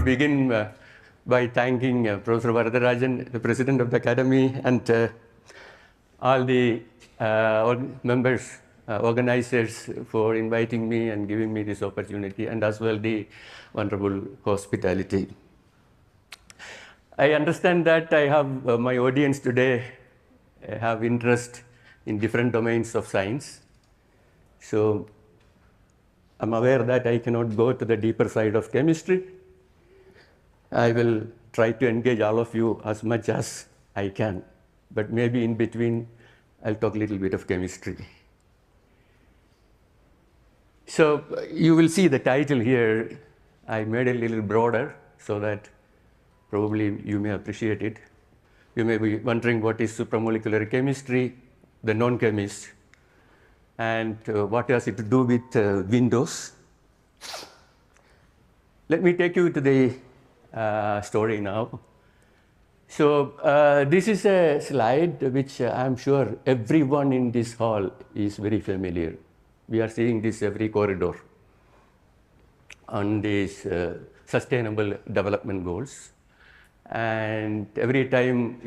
begin by thanking Professor Varadarajan, the President of the Academy, and all the members, organizers for inviting me and giving me this opportunity, and as well the wonderful hospitality. I understand that I have my audience today have interest in different domains of science. So I'm aware that I cannot go to the deeper side of chemistry. I will try to engage all of you as much as I can, but maybe in between I'll talk a little bit of chemistry. So you will see the title here. I made it a little broader so that probably you may appreciate it. You may be wondering what is supramolecular chemistry, the non-chemist, and what has it to do with windows. Let me take you to the story now. So this is a slide which I'm sure everyone in this hall is very familiar. We are seeing this every corridor on these sustainable development goals. And every time,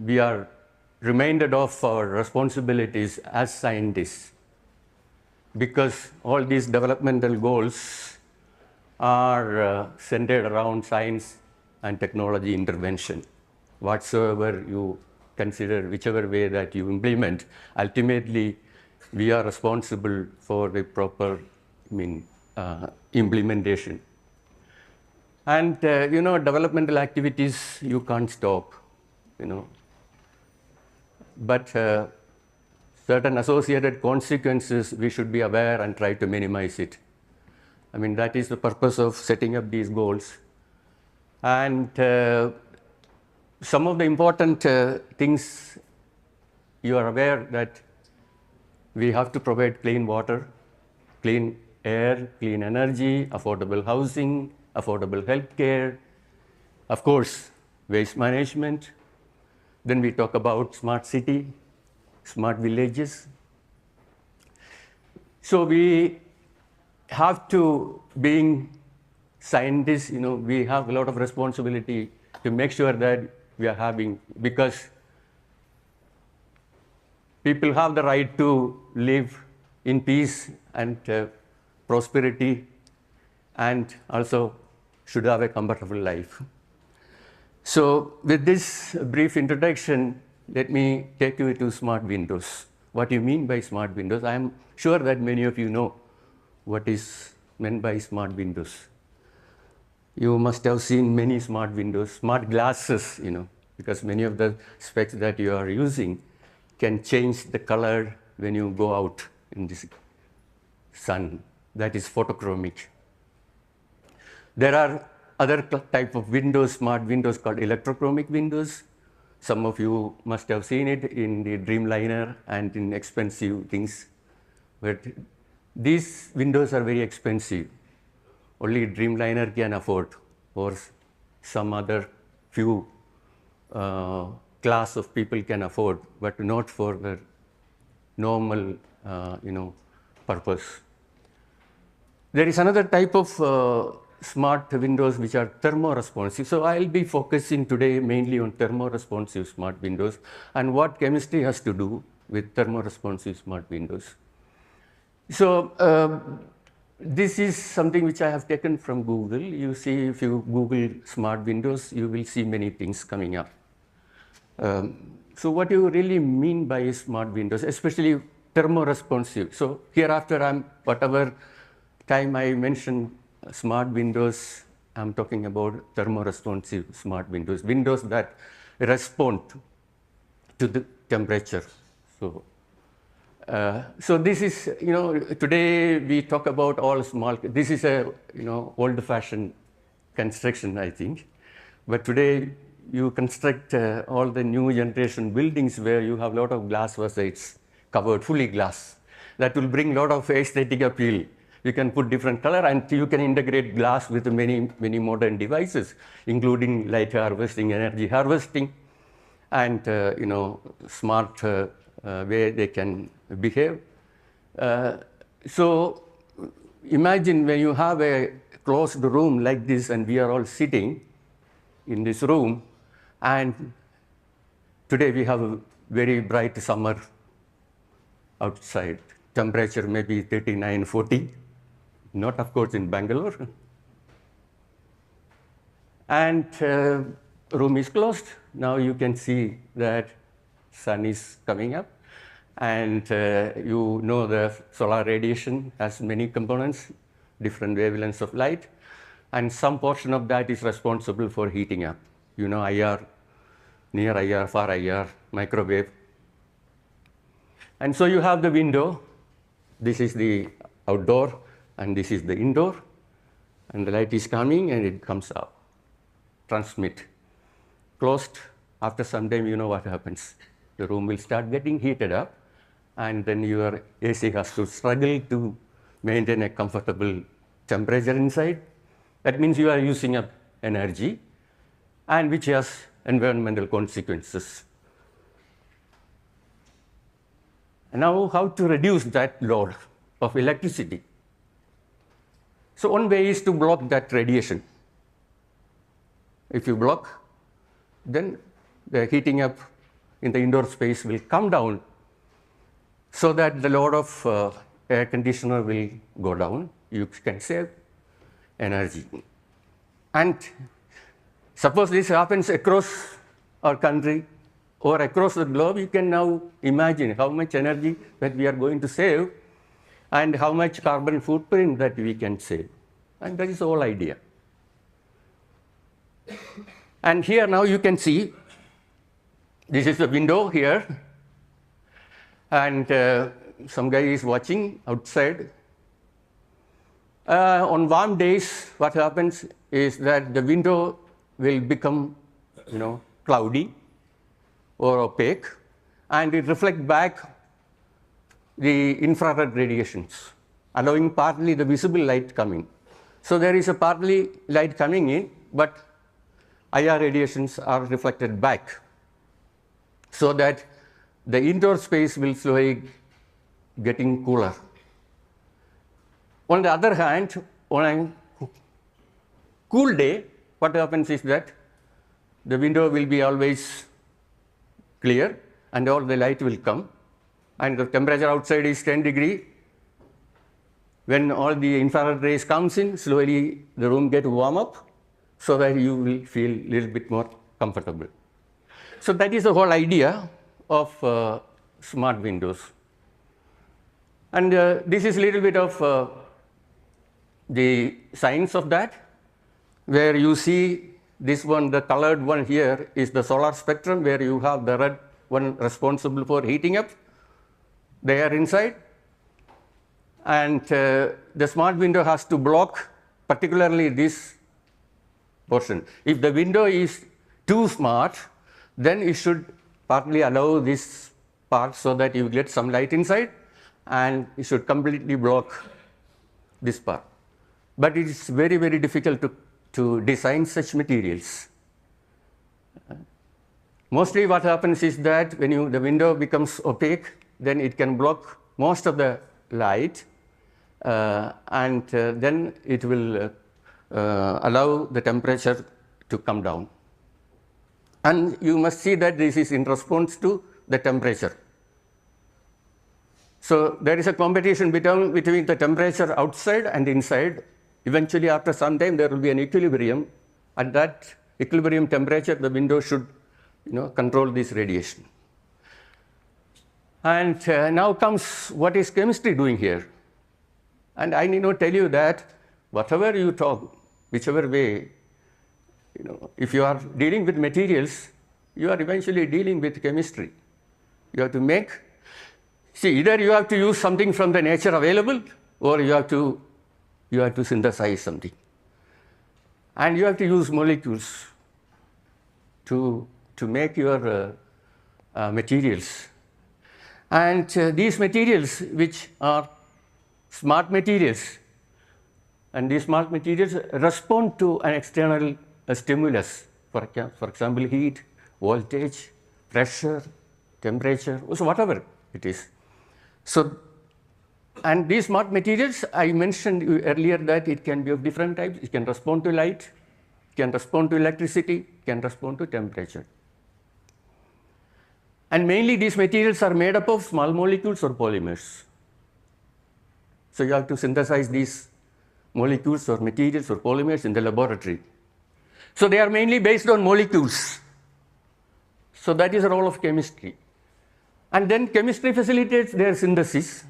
we are reminded of our responsibilities as scientists, because all these developmental goals are centered around science and technology intervention. Whatsoever you consider, whichever way that you implement, ultimately we are responsible for the proper implementation. And developmental activities you can't stop, but certain associated consequences we should be aware and try to minimize it. That is the purpose of setting up these goals. And some of the important things, you are aware that we have to provide clean water, clean air, clean energy, affordable housing, affordable healthcare, of course, waste management. Then we talk about smart city, smart villages. So we have to, being scientists, we have a lot of responsibility to make sure that we are having, because people have the right to live in peace and prosperity, and also should have a comfortable life. So with this brief introduction, let me take you to smart windows. What do you mean by smart windows? I am sure that many of you know what is meant by smart windows. You must have seen many smart windows, smart glasses, because many of the specs that you are using can change the color when you go out in this sun. That is photochromic. There are other type of windows, smart windows, called electrochromic windows. Some of you must have seen it in the Dreamliner and in expensive things. But these windows are very expensive. Only Dreamliner can afford, or some other few class of people can afford, but not for the normal, purpose. There is another type of smart windows which are thermoresponsive. So I'll be focusing today mainly on thermoresponsive smart windows and what chemistry has to do with thermoresponsive smart windows. So this is something which I have taken from Google. You see, if you Google smart windows, you will see many things coming up. So what do you really mean by smart windows, especially thermoresponsive? So hereafter, whatever time I mention smart windows, I'm talking about thermoresponsive smart windows, windows that respond to the temperature. So this is, today we talk about all small, this is a, old-fashioned construction, I think. But today you construct all the new generation buildings where you have a lot of glass facades covered, fully glass. That will bring a lot of aesthetic appeal. You can put different color and you can integrate glass with many, many modern devices, including light harvesting, energy harvesting, and smart way they can behave. So imagine when you have a closed room like this, and we are all sitting in this room, and today we have a very bright summer outside. Temperature maybe 39, 40, not of course in Bengaluru. And room is closed. Now you can see that sun is coming up, and you know the solar radiation has many components, different wavelengths of light, and some portion of that is responsible for heating up. You know, IR, near IR, far IR, microwave. And so you have the window. This is the outdoor, and this is the indoor, and the light is coming and it comes out, transmit. Closed, after some time, you know what happens. The room will start getting heated up, and then your AC has to struggle to maintain a comfortable temperature inside. That means you are using up energy, and which has environmental consequences. And now, how to reduce that load of electricity? So one way is to block that radiation. If you block, then the heating up in the indoor space will come down, so that the load of air conditioner will go down. You can save energy. And suppose this happens across our country or across the globe, you can now imagine how much energy that we are going to save and how much carbon footprint that we can save. And that is the whole idea. And here now you can see, this is the window here, and some guy is watching outside. On warm days, what happens is that the window will become, cloudy or opaque, and it reflects back the infrared radiations, allowing partly the visible light coming. So there is a partly light coming in, but IR radiations are reflected back, so that the indoor space will slowly getting cooler. On the other hand, on a cool day, what happens is that the window will be always clear and all the light will come, and the temperature outside is 10 degrees. When all the infrared rays comes in, slowly the room gets warm up, so that you will feel a little bit more comfortable. So that is the whole idea of smart windows. And this is a little bit of the science of that, where you see this one, the colored one here is the solar spectrum, where you have the red one responsible for heating up the air inside. And the smart window has to block particularly this portion. If the window is too smart, then it should partly allow this part so that you get some light inside, and it should completely block this part. But it is very, very difficult to design such materials. Mostly what happens is that when the window becomes opaque, then it can block most of the light, and then it will allow the temperature to come down. And you must see that this is in response to the temperature. So there is a competition between the temperature outside and inside. Eventually, after some time, there will be an equilibrium. At that equilibrium temperature, the window should control this radiation. And now comes what is chemistry doing here. And I need not tell you that whatever you talk, whichever way, if you are dealing with materials, you are eventually dealing with chemistry. You have to either you have to use something from the nature available, or you have to synthesize something. And you have to use molecules to make your materials. And these materials, which are smart materials, and these smart materials respond to an external stimulus, for example, heat, voltage, pressure, temperature, so whatever it is. So, and these smart materials, I mentioned earlier that it can be of different types. It can respond to light, it can respond to electricity, it can respond to temperature. And mainly these materials are made up of small molecules or polymers. So you have to synthesize these molecules or materials or polymers in the laboratory. So they are mainly based on molecules. So that is the role of chemistry. And then chemistry facilitates their synthesis,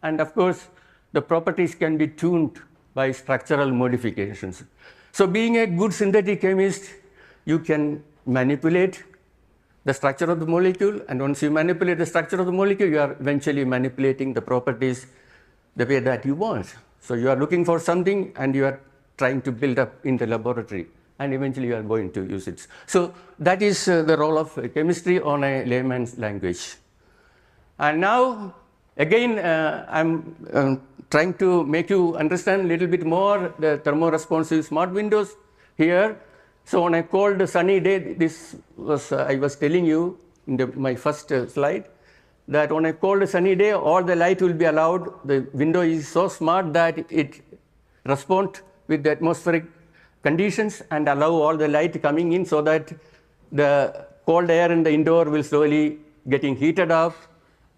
and of course, the properties can be tuned by structural modifications. So being a good synthetic chemist, you can manipulate the structure of the molecule, and once you manipulate the structure of the molecule, you are eventually manipulating the properties the way that you want. So you are looking for something and you are trying to build up in the laboratory, and eventually you are going to use it. So that is the role of chemistry on a layman's language. And now, again, I'm trying to make you understand a little bit more the thermoresponsive smart windows here. So on a cold, sunny day, this was, I was telling you in my first slide, that on a cold, sunny day, all the light will be allowed. The window is so smart that it responds with the atmospheric conditions and allow all the light coming in so that the cold air in the indoor will slowly getting heated up,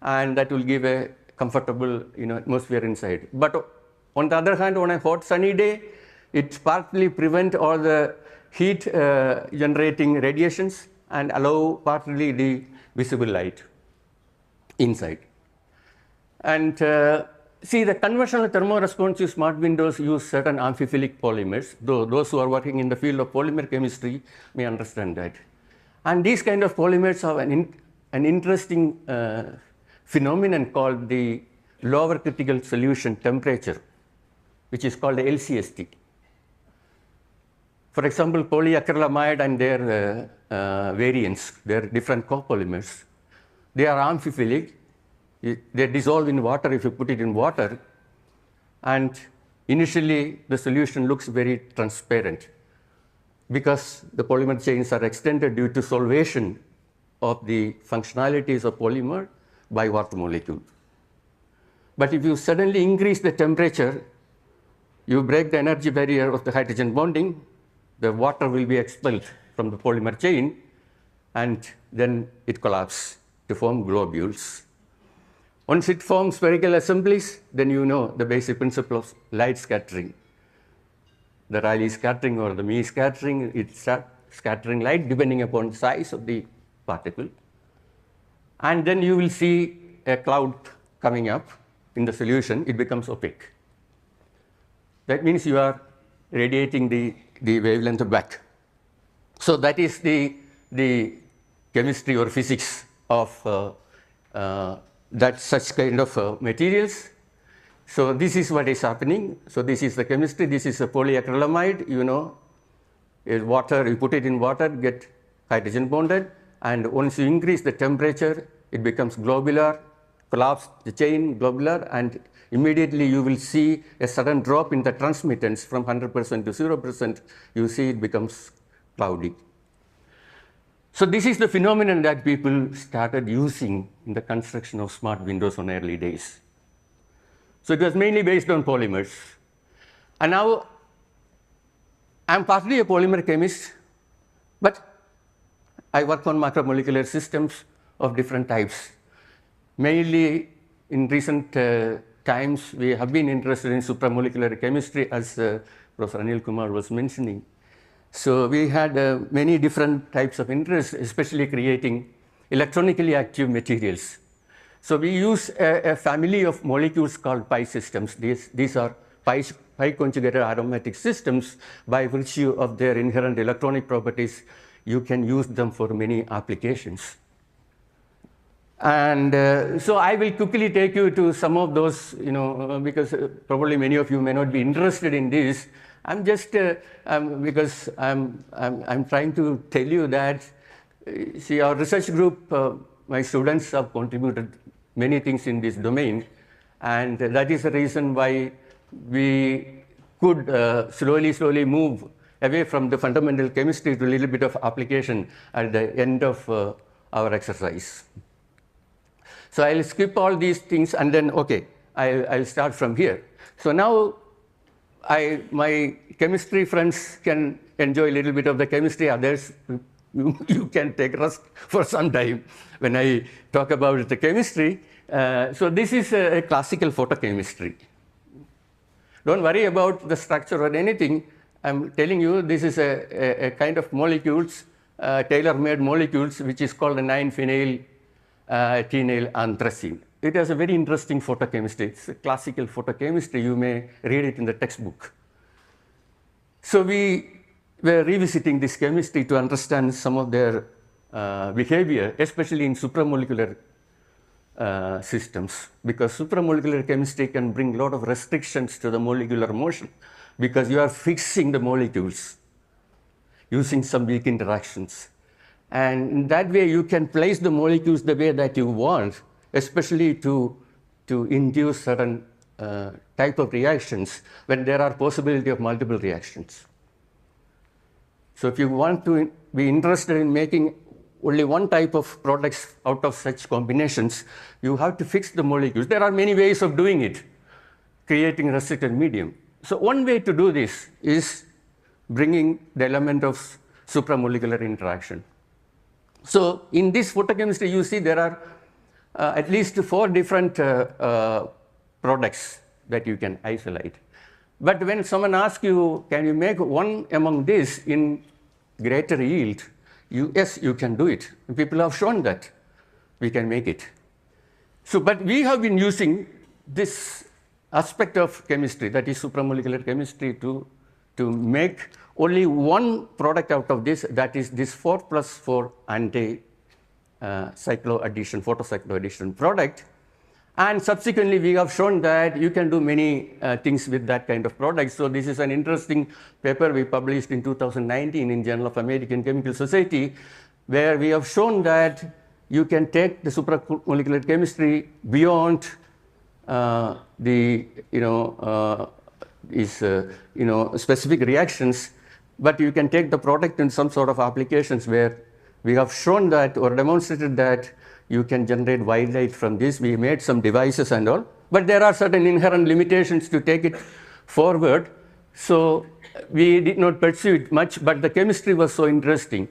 and that will give a comfortable atmosphere inside. But on the other hand, on a hot, sunny day, it partly prevents all the heat generating radiations and allow partly the visible light inside. And see, the conventional thermoresponsive smart windows use certain amphiphilic polymers, though those who are working in the field of polymer chemistry may understand that. And these kind of polymers have an interesting phenomenon called the lower critical solution temperature, which is called the LCST. For example, polyacrylamide and their variants, their different copolymers, they are amphiphilic. They dissolve in water if you put it in water, and initially the solution looks very transparent because the polymer chains are extended due to solvation of the functionalities of polymer by water molecule. But if you suddenly increase the temperature, you break the energy barrier of the hydrogen bonding, the water will be expelled from the polymer chain, and then it collapses to form globules. Once it forms spherical assemblies, then you know the basic principle of light scattering. The Rayleigh scattering or the Mie scattering, it's scattering light depending upon the size of the particle. And then you will see a cloud coming up in the solution, it becomes opaque. That means you are radiating the wavelength back. So that is the chemistry or physics of that such kind of materials. So this is what is happening. So this is the chemistry. This is a polyacrylamide. Water, you put it in water, get hydrogen bonded, and once you increase the temperature, it becomes globular, collapse the chain, globular, and immediately you will see a sudden drop in the transmittance from 100% to 0%. You see it becomes cloudy. So this is the phenomenon that people started using in the construction of smart windows on early days. So it was mainly based on polymers. And now I'm partly a polymer chemist, but I work on macromolecular systems of different types. Mainly in recent times, we have been interested in supramolecular chemistry, as Professor Anil Kumar was mentioning. So we had many different types of interest, especially creating electronically active materials. So we use a family of molecules called psystems. These are pi conjugated aromatic systems. By virtue of their inherent electronic properties, you can use them for many applications. And so I will quickly take you to some of those, because probably many of you may not be interested in this. I'm just because I'm trying to tell you that, see, our research group, my students have contributed many things in this domain, and that is the reason why we could slowly move away from the fundamental chemistry to a little bit of application at the end of our exercise. So I'll skip all these things, and then, okay, I'll start from here. So now my chemistry friends can enjoy a little bit of the chemistry. Others, you can take rest for some time when I talk about the chemistry. So this is a classical photochemistry. Don't worry about the structure or anything. I'm telling you, this is a kind of molecules, tailor-made molecules, which is called a 9-phenyl tenyl anthracene. It has a very interesting photochemistry. It's a classical photochemistry. You may read it in the textbook. So we were revisiting this chemistry to understand some of their behavior, especially in supramolecular systems, because supramolecular chemistry can bring a lot of restrictions to the molecular motion, because you are fixing the molecules using some weak interactions. And in that way, you can place the molecules the way that you want, especially to induce certain type of reactions when there are possibility of multiple reactions. So if you want to be interested in making only one type of products out of such combinations, you have to fix the molecules. There are many ways of doing it, creating a restricted medium. So one way to do this is bringing the element of supramolecular interaction. So in this photochemistry, you see there are at least 4 different products that you can isolate. But when someone asks you, can you make one among these in greater yield? Yes, you can do it. People have shown that we can make it. So, but we have been using this aspect of chemistry, that is supramolecular chemistry, to make only one product out of this, that is this 4+4 anti-cycloaddition, photocycloaddition product. And subsequently, we have shown that you can do many things with that kind of product. So this is an interesting paper we published in 2019 in Journal of American Chemical Society, where we have shown that you can take the supramolecular chemistry beyond specific reactions, but you can take the product in some sort of applications where we have shown that or demonstrated that you can generate white light from this. We made some devices and all, but there are certain inherent limitations to take it forward. So we did not pursue it much, but the chemistry was so interesting.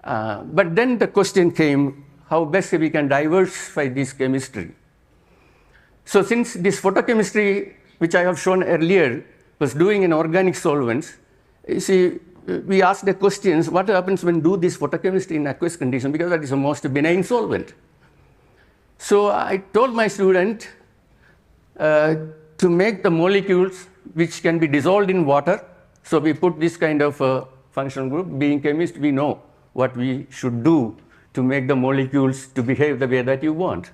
But then the question came, how best we can diversify this chemistry? So since this photochemistry, which I have shown earlier, was doing in organic solvents, you see, we asked the questions, what happens when do this photochemistry in aqueous condition, because that is the most benign solvent. So I told my student to make the molecules which can be dissolved in water. So we put this kind of functional group. Being chemists, we know what we should do to make the molecules to behave the way that you want.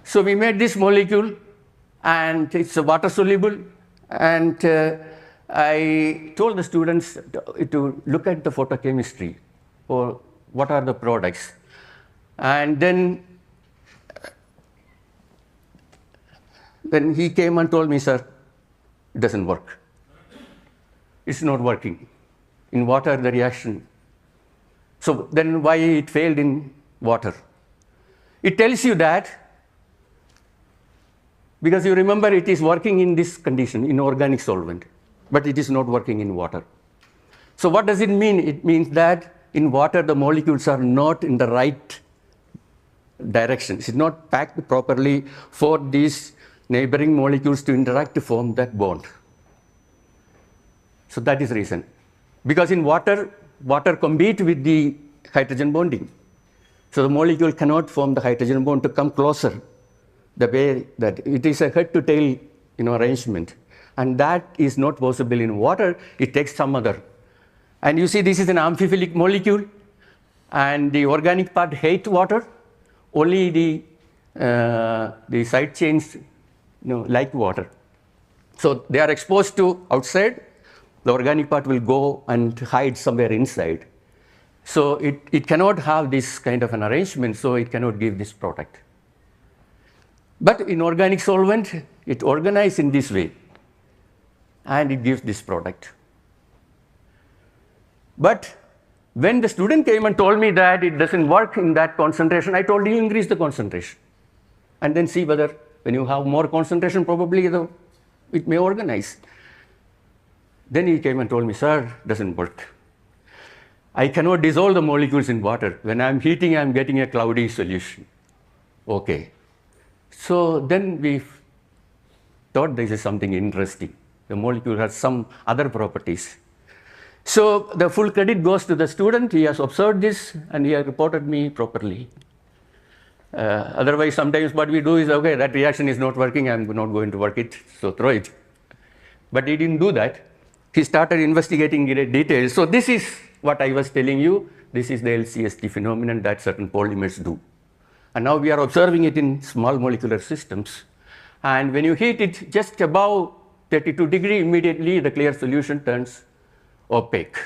So we made this molecule, and it's water soluble, and I told the students to look at the photochemistry, or what are the products. And then he came and told me, sir, it doesn't work. It's not working. In water, the reaction. So then why it failed in water? It tells you that, because you remember it is working in this condition, in organic solvent, but it is not working in water. So what does it mean? It means that in water, the molecules are not in the right direction. It's not packed properly for these neighboring molecules to interact to form that bond. So that is the reason. Because in water competes with the hydrogen bonding. So the molecule cannot form the hydrogen bond to come closer, the way that it is a head-to-tail arrangement. And that is not possible in water. It takes some other. And you see, this is an amphiphilic molecule, and the organic part hates water. Only the side chains like water. So they are exposed to outside. The organic part will go and hide somewhere inside. So it cannot have this kind of an arrangement, so it cannot give this product. But in organic solvent, it organizes in this way, and it gives this product. But when the student came and told me that it doesn't work in that concentration, I told him, increase the concentration and then see whether when you have more concentration, probably it may organize. Then he came and told me, sir, doesn't work. I cannot dissolve the molecules in water. When I'm heating, I'm getting a cloudy solution. Okay. So then we thought this is something interesting. The molecule has some other properties. So the full credit goes to the student. He has observed this and he has reported me properly. Otherwise, sometimes what we do is, okay, that reaction is not working, I'm not going to work it, so throw it. But he didn't do that. He started investigating in detail. So this is what I was telling you. This is the LCST phenomenon that certain polymers do. And now we are observing it in small molecular systems. And when you heat it just above 32 degrees, immediately the clear solution turns opaque.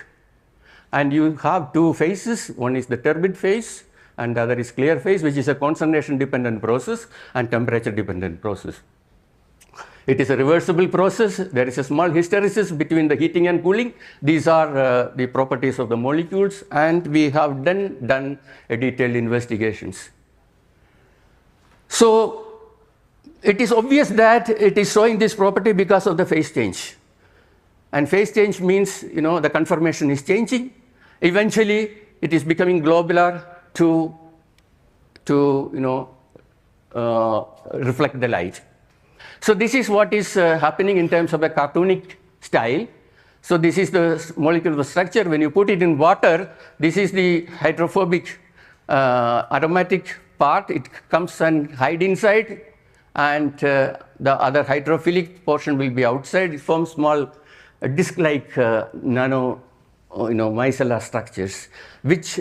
And you have two phases. One is the turbid phase, and the other is clear phase, which is a concentration dependent process and temperature dependent process. It is a reversible process. There is a small hysteresis between the heating and cooling. These are the properties of the molecules, and we have done a detailed investigations. So it is obvious that it is showing this property because of the phase change. And phase change means, the conformation is changing. Eventually, it is becoming globular to reflect the light. So this is what is happening in terms of a cartoonic style. So this is the molecular structure. When you put it in water, this is the hydrophobic aromatic part. It comes and hide inside, and the other hydrophilic portion will be outside. It forms small disc-like nano micellar structures, which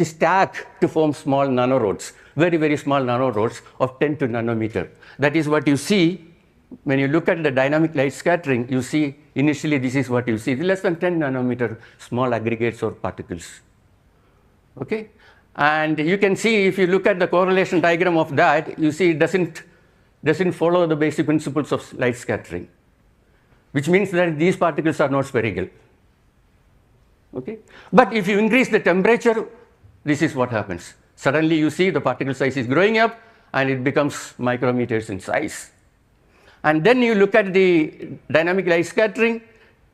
stack to form small nanorods, very, very small nanorods of 10 to nanometer. That is what you see when you look at the dynamic light scattering. You see, initially this is what you see, less than 10 nanometer small aggregates or particles. Okay? And you can see, if you look at the correlation diagram of that, you see it doesn't follow the basic principles of light scattering, which means that these particles are not spherical. Okay? But if you increase the temperature, this is what happens. Suddenly you see the particle size is growing up and it becomes micrometers in size. And then you look at the dynamic light scattering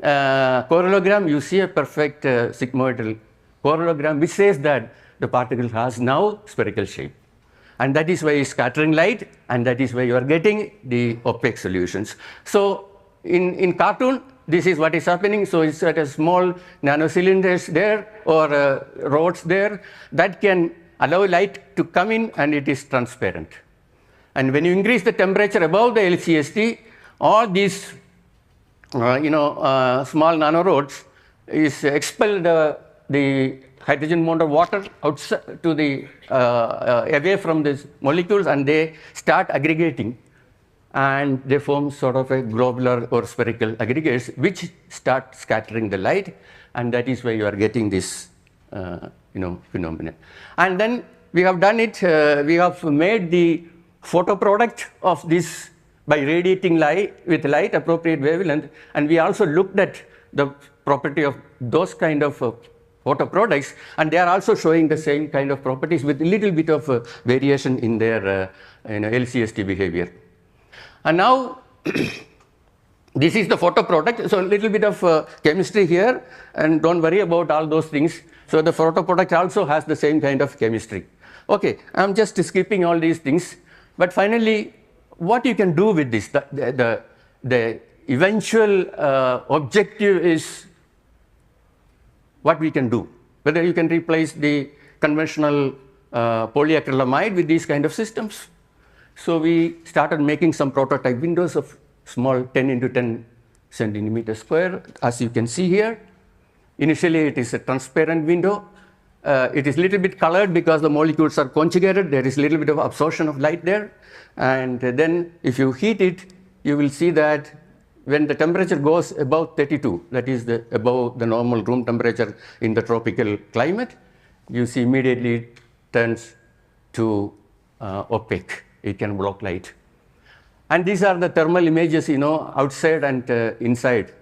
correlogram, you see a perfect sigmoidal correlogram, which says that the particle has now spherical shape. And that is why it's scattering light, and that is why you are getting the opaque solutions. So in cartoon, this is what is happening. So it's at a small nanocylinders there, or rods there, that can allow light to come in, and it is transparent. And when you increase the temperature above the LCST, all these small nanorods is expel the hydrogen bond of water outside to the away from these molecules, and they start aggregating, and they form sort of a globular or spherical aggregates which start scattering the light, and that is why you are getting this phenomenon. And then we have done it, we have made the photo product of this by radiating light with light appropriate wavelength, and we also looked at the property of those kind of photo products, and they are also showing the same kind of properties with a little bit of variation in their LCST behavior. And now this is the photo product, so a little bit of chemistry here, and don't worry about all those things. So the photo product also has the same kind of chemistry. Okay, I'm just skipping all these things, but finally, what you can do with this, the eventual objective is what we can do. Whether you can replace the conventional polyacrylamide with these kind of systems. So we started making some prototype windows of small 10 into 10 centimeter square, as you can see here. Initially, it is a transparent window. It is a little bit colored because the molecules are conjugated. There is a little bit of absorption of light there. And then if you heat it, you will see that when the temperature goes above 32, that is above the normal room temperature in the tropical climate, you see immediately it turns to opaque. It can block light. And these are the thermal images, outside and inside.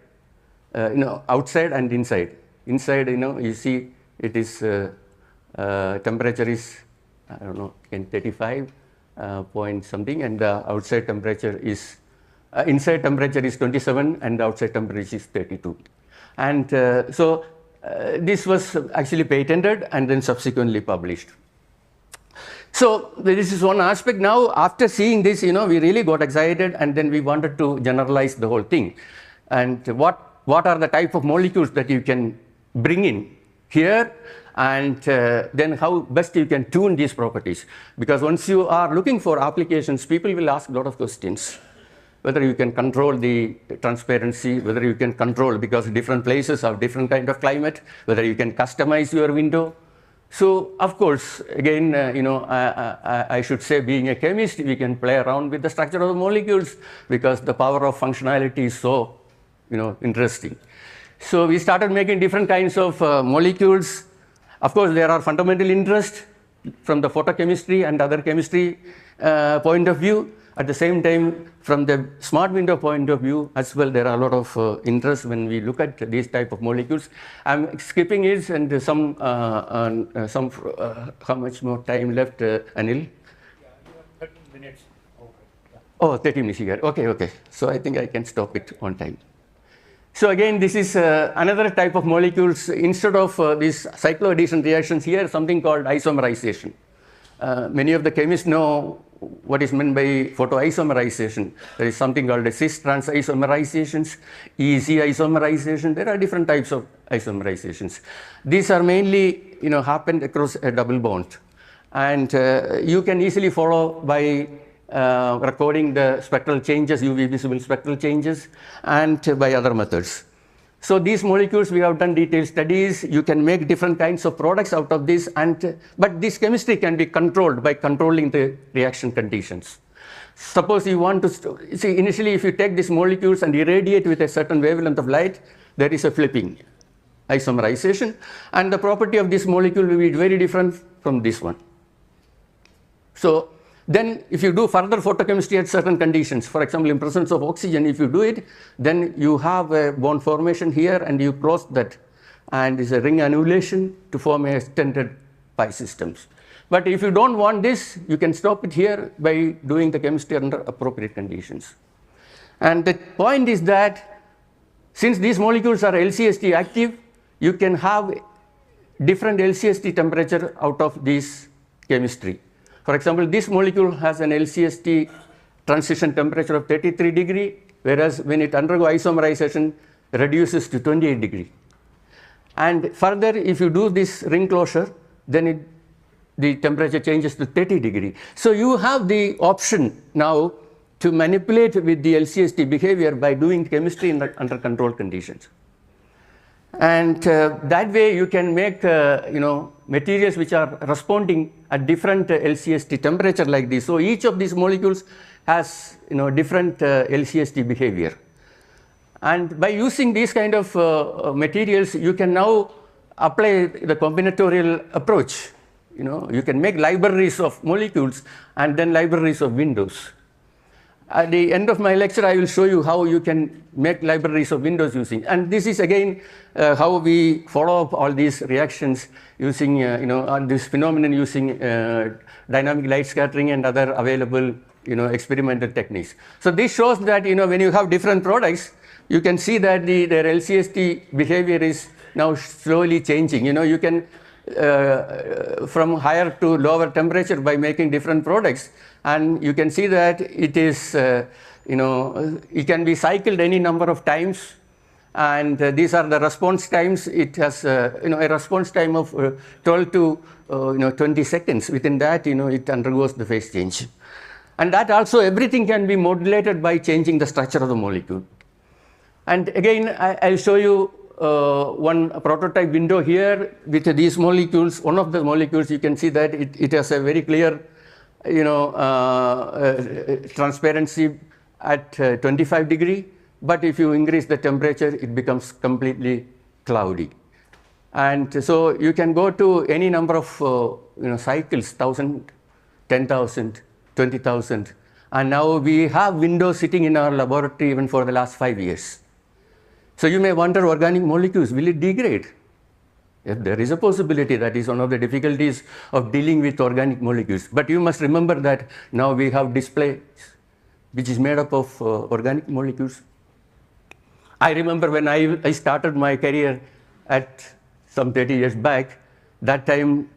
Outside and inside. Inside, you see it is temperature is, I don't know, in 35, point something, and the outside temperature is, inside temperature is 27 and the outside temperature is 32. And this was actually patented and then subsequently published. So this is one aspect. Now, after seeing this, we really got excited, and then we wanted to generalize the whole thing. And what are the type of molecules that you can bring in here, and then how best you can tune these properties. Because once you are looking for applications, people will ask a lot of questions. Whether you can control the transparency, whether you can control, because different places have different kind of climate, whether you can customize your window. So, of course, again, I should say, being a chemist, we can play around with the structure of the molecules, because the power of functionality is so, interesting. So we started making different kinds of molecules. Of course, there are fundamental interest from the photochemistry and other chemistry point of view. At the same time, from the smart window point of view as well, there are a lot of interest when we look at these type of molecules. I'm skipping it, and how much more time left, Anil? Yeah, 13 minutes. Okay. Yeah. Oh, 30 minutes here. Okay. So I think I can stop it on time. So again, this is another type of molecules. Instead of these cycloaddition reactions, here something called isomerization. Many of the chemists know what is meant by photoisomerization. There is something called cis-trans isomerizations, EC isomerization. There are different types of isomerizations. These are mainly, happened across a double bond. And you can easily follow by recording the spectral changes, UV visible spectral changes, and by other methods. So these molecules, we have done detailed studies. You can make different kinds of products out of this, but this chemistry can be controlled by controlling the reaction conditions. Suppose you want to see, initially, if you take these molecules and irradiate with a certain wavelength of light, there is a flipping, isomerization, and the property of this molecule will be very different from this one. So then if you do further photochemistry at certain conditions, for example, in presence of oxygen, if you do it, then you have a bond formation here, and you close that, and it's a ring annulation to form a extended πsystems. But if you don't want this, you can stop it here by doing the chemistry under appropriate conditions. And the point is that since these molecules are LCST active, you can have different LCST temperature out of this chemistry. For example, this molecule has an LCST transition temperature of 33 degrees, whereas when it undergoes isomerization, reduces to 28 degrees. And further, if you do this ring closure, then the temperature changes to 30 degrees. So you have the option now to manipulate with the LCST behavior by doing chemistry under controlled conditions. And that way you can make materials which are responding at different LCST temperature like this. So each of these molecules has different LCST behavior. And by using these kind of materials, you can now apply the combinatorial approach. You can make libraries of molecules and then libraries of windows. At the end of my lecture, I will show you how you can make libraries of windows using. And this is again how we follow up all these reactions using, this phenomenon using dynamic light scattering and other available, experimental techniques. So this shows that, when you have different products, you can see that their LCST behavior is now slowly changing. You can from higher to lower temperature by making different products. And you can see that it is, it can be cycled any number of times. And these are the response times. It has, a response time of 12 to 20 seconds. Within that, it undergoes the phase change. And that also, everything can be modulated by changing the structure of the molecule. And again, I'll show you one prototype window here with these molecules. One of the molecules, you can see that it has a very clear transparency at 25 degrees, but if you increase the temperature, it becomes completely cloudy. And so you can go to any number of cycles, 1,000, 10,000, 20,000, and now we have windows sitting in our laboratory even for the last 5 years. So you may wonder, organic molecules, will it degrade? If there is a possibility, that is one of the difficulties of dealing with organic molecules. But you must remember that now we have displays which is made up of organic molecules. I remember when I started my career at some 30 years back, that time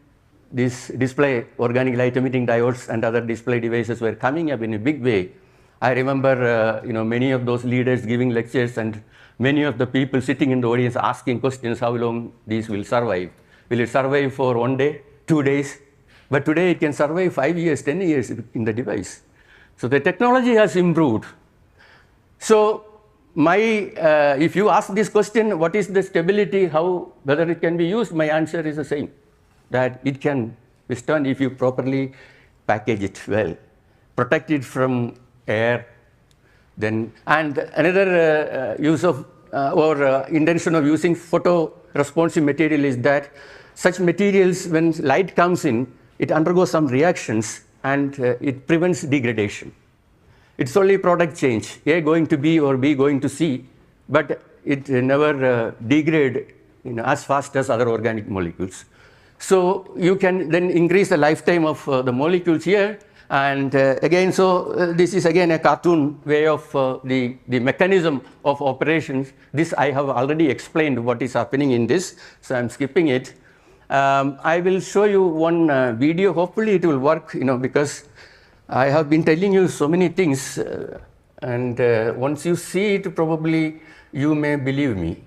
this display organic light emitting diodes and other display devices were coming up in a big way. I remember many of those leaders giving lectures and many of the people sitting in the audience asking questions how long these will survive. Will it survive for 1 day, 2 days? But today it can survive 5 years, 10 years in the device. So the technology has improved. So if you ask this question, what is the stability, whether it can be used, my answer is the same, that it can withstand if you properly package it well, protect it from air. And another use of intention of using photoresponsive material is that such materials, when light comes in, it undergoes some reactions and it prevents degradation. It's only product change, A going to B or B going to C, but it never degrade as fast as other organic molecules. So you can then increase the lifetime of the molecules here. And again, this is again a cartoon way of the mechanism of operations. This I have already explained what is happening in this, so I'm skipping it. I will show you one video. Hopefully it will work, because I have been telling you so many things, and once you see it, probably you may believe me.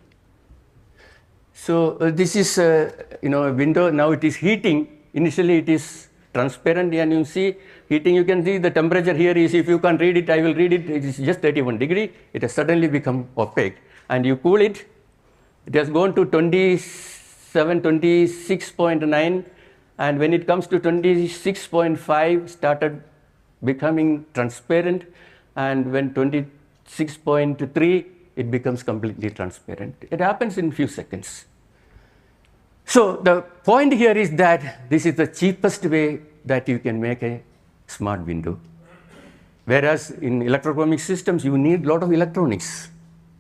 So this is a window. Now it is heating. Initially it is transparent, and you see heating. You can see the temperature here is, if you can read it, I will read it. It is just 31 degrees. It has suddenly become opaque, and you cool it. It has gone to 26.9, and when it comes to 26.5, started becoming transparent, and when 26.3, it becomes completely transparent. It happens in a few seconds. So the point here is that this is the cheapest way that you can make a smart window. Whereas in electrochromic systems, you need a lot of electronics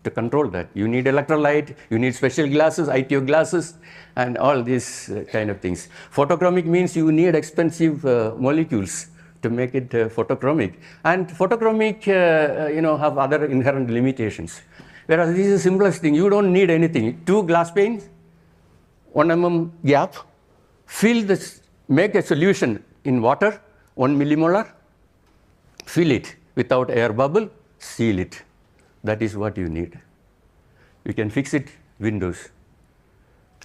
to control that. You need electrolyte, you need special glasses, ITO glasses, and all these kind of things. Photochromic means you need expensive molecules to make it photochromic. And photochromic, have other inherent limitations. Whereas this is the simplest thing. You don't need anything. 2 glass panes, 1 mm gap, make a solution in water, 1 millimolar, fill it without air bubble, seal it. That is what you need. You can fix it windows.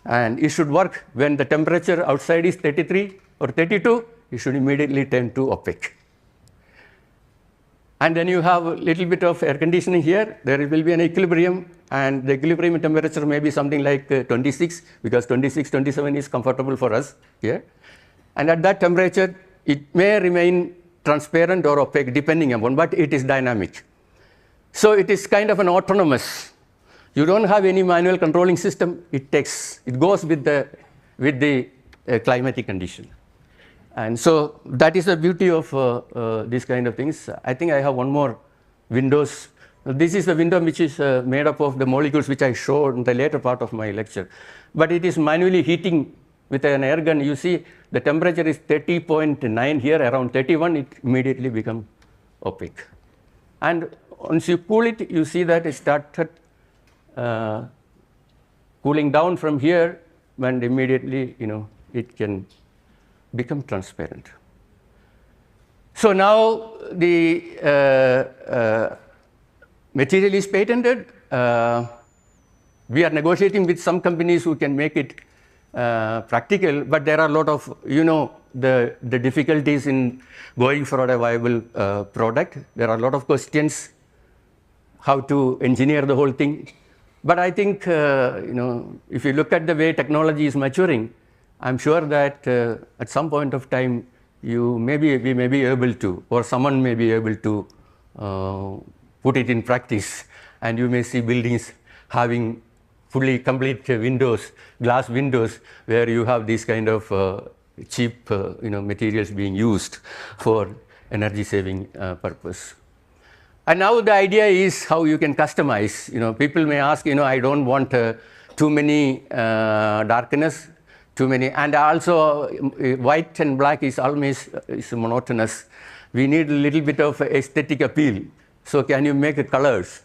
And it should work when the temperature outside is 33 or 32, it should immediately turn to opaque. And then you have a little bit of air conditioning here. There will be an equilibrium, and the equilibrium temperature may be something like 26, because 26, 27 is comfortable for us here. And at that temperature, it may remain transparent or opaque depending upon, but it is dynamic. So it is kind of an autonomous. You don't have any manual controlling system. It goes with the climatic condition. And so that is the beauty of these kind of things. I think I have one more windows. This is the window which is made up of the molecules which I showed in the later part of my lecture. But it is manually heating with an air gun. You see the temperature is 30.9 here, around 31, it immediately becomes opaque. And once you cool it, you see that it started cooling down from here, and immediately, it can become transparent. So now the material is patented. We are negotiating with some companies who can make it practical, but there are a lot of, the difficulties in going for a viable product. There are a lot of questions how to engineer the whole thing. But I think, if you look at the way technology is maturing, I'm sure that at some point of time, we may be able to, or someone may be able to put it in practice, and you may see buildings having fully complete windows, glass windows, where you have these kind of cheap materials being used for energy saving purpose. And now the idea is how you can customize. People may ask, I don't want too many darkness. too many. And also, white and black is always monotonous. We need a little bit of aesthetic appeal. So can you make colors?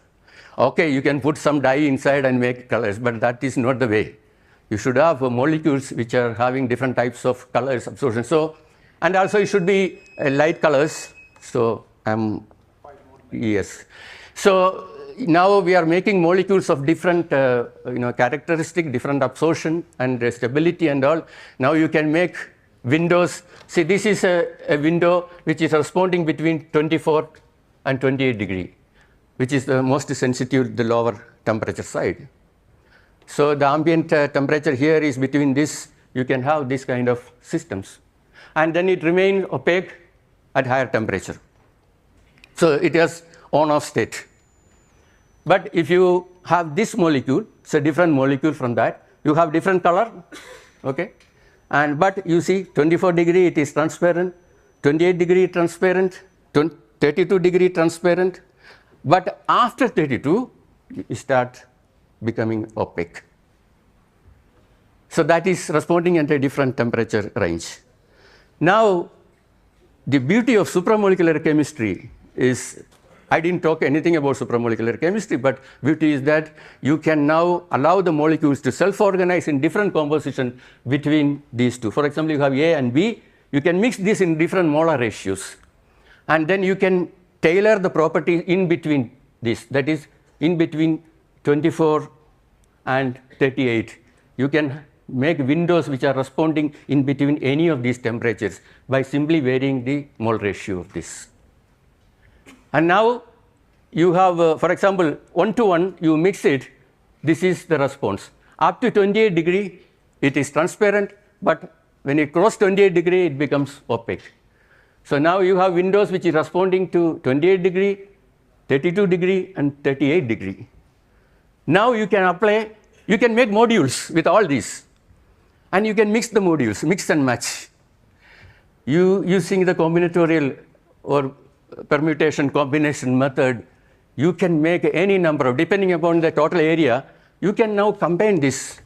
Okay, you can put some dye inside and make colors, but that is not the way. You should have molecules which are having different types of colors absorption. So, and also it should be light colors. So yes. So now we are making molecules of different characteristic, different absorption and stability and all. Now you can make windows. See, this is a window which is responding between 24 and 28 degree, which is the most sensitive, the lower temperature side. So the ambient temperature here is between this. You can have this kind of systems. And then it remains opaque at higher temperature. So it has on-off state. But if you have this molecule, it's a different molecule from that, you have different color, okay? But you see 24 degree it is transparent, 28 degree transparent, 32 degree transparent. But after 32, you start becoming opaque. So that is responding at a different temperature range. Now, the beauty of supramolecular chemistry is, I didn't talk anything about supramolecular chemistry, but beauty is that you can now allow the molecules to self-organize in different composition between these two. For example, you have A and B, you can mix this in different molar ratios. And then you can tailor the properties in between this, that is in between 24 and 38. You can make windows which are responding in between any of these temperatures by simply varying the mole ratio of this. And now you have, for example, 1:1, you mix it, this is the response. Up to 28 degree, it is transparent, but when it crosses 28 degree, it becomes opaque. So now you have windows which is responding to 28 degree, 32 degree, and 38 degree. Now you can apply, you can make modules with all these. And you can mix the modules, mix and match. You using the combinatorial or permutation combination method, you can make any number of, depending upon the total area, you can now combine this.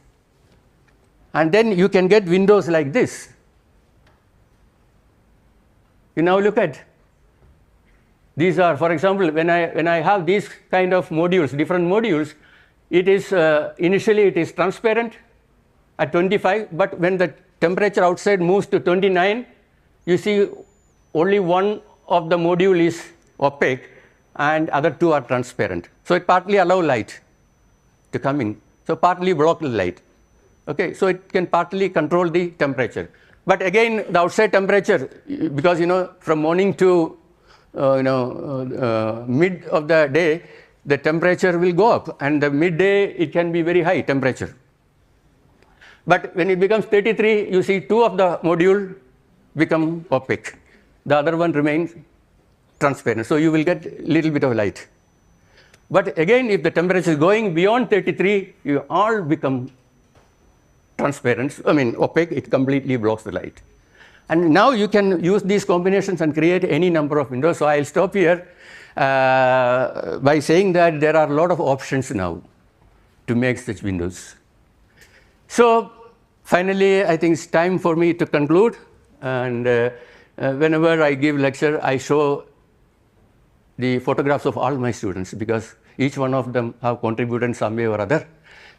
And then you can get windows like this. You now look at, these are, for example, when I have these kind of modules, different modules, it is, initially it is transparent at 25, but when the temperature outside moves to 29, you see only one of the module is opaque and other two are transparent. So it partly allows light to come in, so partly block the light. Okay, so it can partly control the temperature. But again, the outside temperature, because from morning to mid of the day, the temperature will go up, and the midday it can be very high temperature. But when it becomes 33, you see two of the module become opaque. The other one remains transparent. So you will get a little bit of light. But again, if the temperature is going beyond 33, you all become transparent, opaque, it completely blocks the light. And now you can use these combinations and create any number of windows. So I'll stop here by saying that there are a lot of options now to make such windows. So finally, I think it's time for me to conclude. And whenever I give lecture, I show the photographs of all my students, because each one of them have contributed in some way or other.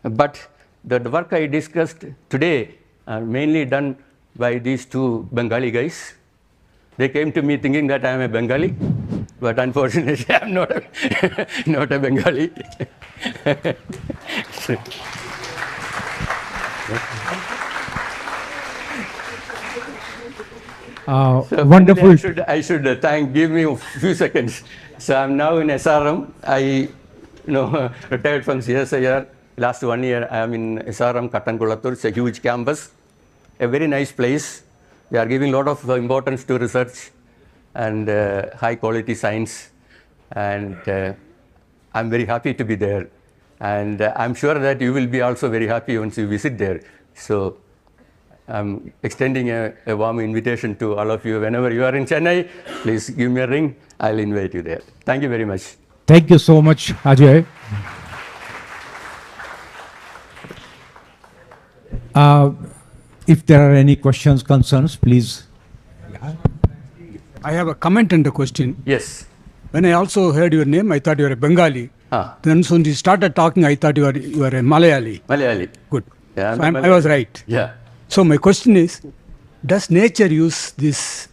But the work I discussed today are mainly done by these two Bengali guys. They came to me thinking that I am a Bengali, but unfortunately I am not a Bengali. So wonderful. I should give me a few seconds. So I'm now in SRM. I retired from CSIR. Last 1 year I am in SRM Kattankulathur. It's a huge campus, a very nice place. They are giving a lot of importance to research and high quality science. And I'm very happy to be there. And I'm sure that you will be also very happy once you visit there. So I'm extending a warm invitation to all of you. Whenever you are in Chennai, please give me a ring. I'll invite you there. Thank you very much. Thank you so much, Ajay. If there are any questions, concerns, please. I have a comment and a question. Yes. When I also heard your name, I thought you were a Bengali. Then when you started talking, I thought you were a Malayali. Malayali. Good. Yeah, So I was right. Yeah. So my question is, does nature use this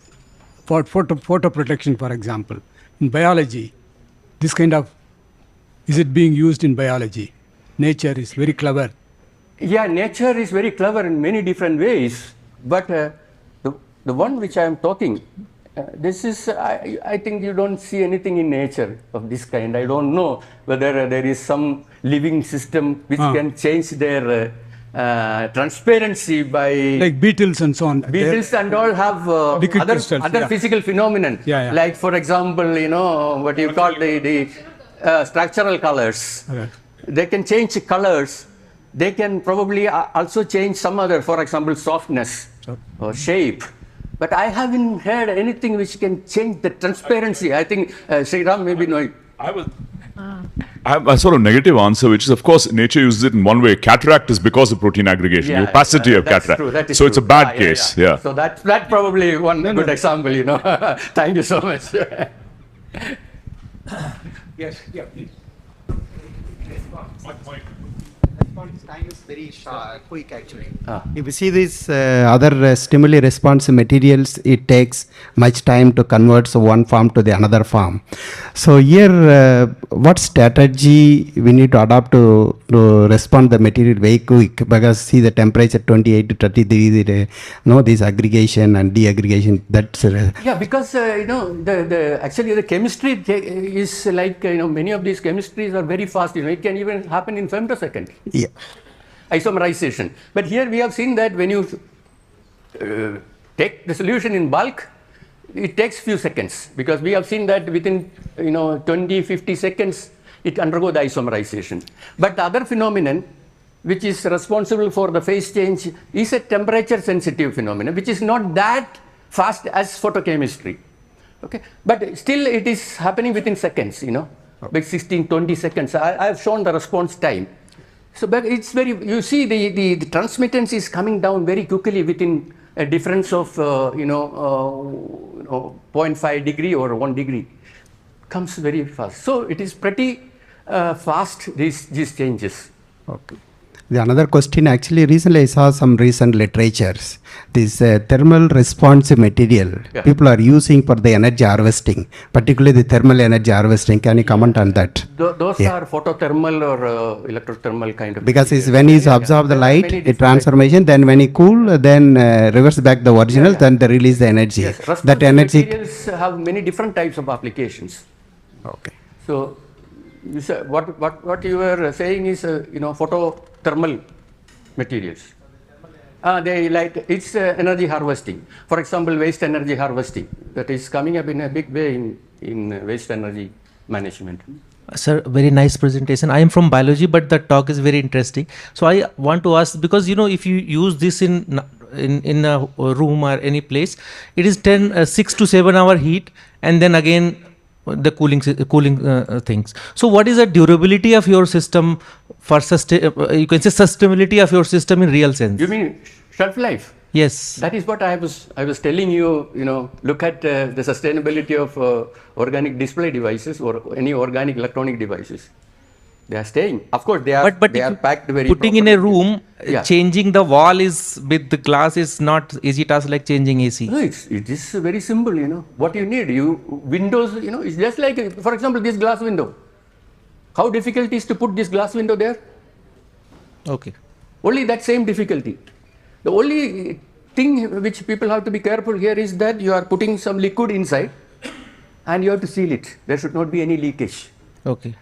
for photo protection, for example, in biology? This kind of, is it being used in biology? Nature is very clever. Yeah, nature is very clever in many different ways. But the one which I am talking, this is, I think you don't see anything in nature of this kind. I don't know whether there is some living system which can change their transparency by... Like beetles and so on. Beetles and all have other physical phenomenon. Like, for example, what you call the structural colors. Okay. They can change colors. They can probably also change some other, for example, softness or shape. But I haven't heard anything which can change the transparency. I think Sriram maybe know. I have a sort of negative answer, which is, of course, nature uses it in one way. Cataract is because of protein aggregation, the opacity of cataract. True, so it's a bad case. Yeah. So that probably one good example, Thank you so much. Yes, yeah, please. Time is very short, quick actually. If you see these other stimuli response materials, it takes much time to convert one form to the another form. So here, what strategy we need to adopt to respond the material very quick? Because see the temperature 28 to 30 degrees, this aggregation and deaggregation. That's yeah, because actually the chemistry is like many of these chemistries are very fast. It can even happen in femtosecond. Yeah. Isomerization. But here we have seen that when you take the solution in bulk, it takes few seconds, because we have seen that within 20-50 seconds it undergoes the isomerization. But the other phenomenon which is responsible for the phase change is a temperature sensitive phenomenon, which is not that fast as photochemistry. Okay, but still it is happening within seconds, like 16-20 seconds. I have shown the response time. So, but it's very, you see the transmittance is coming down very quickly within a difference of 0.5 degree or 1 degree. Comes very fast. So it is pretty fast, these changes. Okay. The another question, actually recently I saw some recent literatures. This thermal responsive material people are using for the energy harvesting, particularly the thermal energy harvesting. Can you comment on that? Those are photothermal or electrothermal kind of. Because it's when you absorb the light, it transformation, then when you cool, then reverse back the original, then they release the energy. Yes, that energy materials have many different types of applications. Okay. So you said, what you were saying is photothermal materials. They like it's energy harvesting. For example, waste energy harvesting that is coming up in a big way in waste energy management. Sir, very nice presentation. I am from biology, but the talk is very interesting. So I want to ask, because if you use this in a room or any place, it is 6 to 7 hour heat, and then again the cooling things. So what is the durability of your system for you can say sustainability of your system in real sense? You mean shelf life? Yes. That is what I was telling you. Look at the sustainability of organic display devices or any organic electronic devices. They are staying. Of course, they are. But they are packed very. Putting in a room, Yeah. changing the wall is with the glass is not easy task like changing AC. No, it is very simple. What you need. Windows. It's just like, for example, this glass window. How difficult is to put this glass window there? Okay. Only that same difficulty. The only thing which people have to be careful here is that you are putting some liquid inside and you have to seal it. There should not be any leakage. Okay.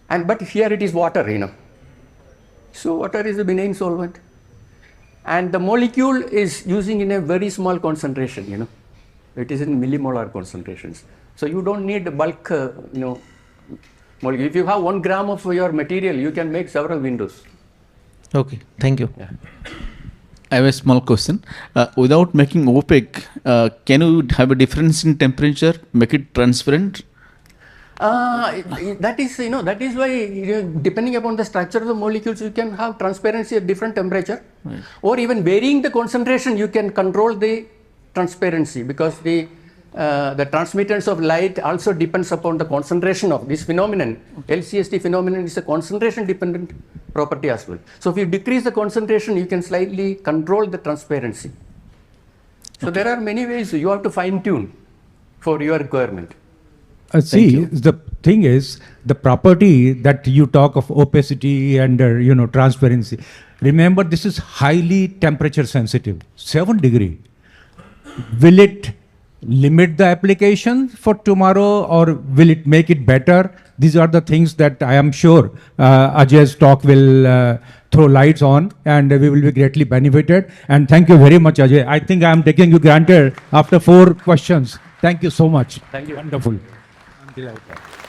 But here it is water, So water is a benign solvent. And the molecule is using in a very small concentration, It is in millimolar concentrations. So you don't need bulk, molecule. If you have 1 gram of your material, you can make several windows. Okay. Thank you. Yeah. I have a small question. Without making opaque, can you have a difference in temperature, make it transparent? That is, that is why, depending upon the structure of the molecules, you can have transparency at different temperature, or even varying the concentration, you can control the transparency, because the transmittance of light also depends upon the concentration of this phenomenon. LCST phenomenon is a concentration dependent property as well. So if you decrease the concentration, you can slightly control the transparency. So there are many ways you have to fine tune for your requirement. See, the thing is, the property that you talk of opacity and transparency. Remember, this is highly temperature sensitive. 7 degree. Will it limit the application for tomorrow, or will it make it better? These are the things that I am sure Ajay's talk will throw lights on, and we will be greatly benefited. And thank you very much, Ajay. I think I am taking you granted after 4 questions. Thank you so much. Thank you. Wonderful. I'm delighted.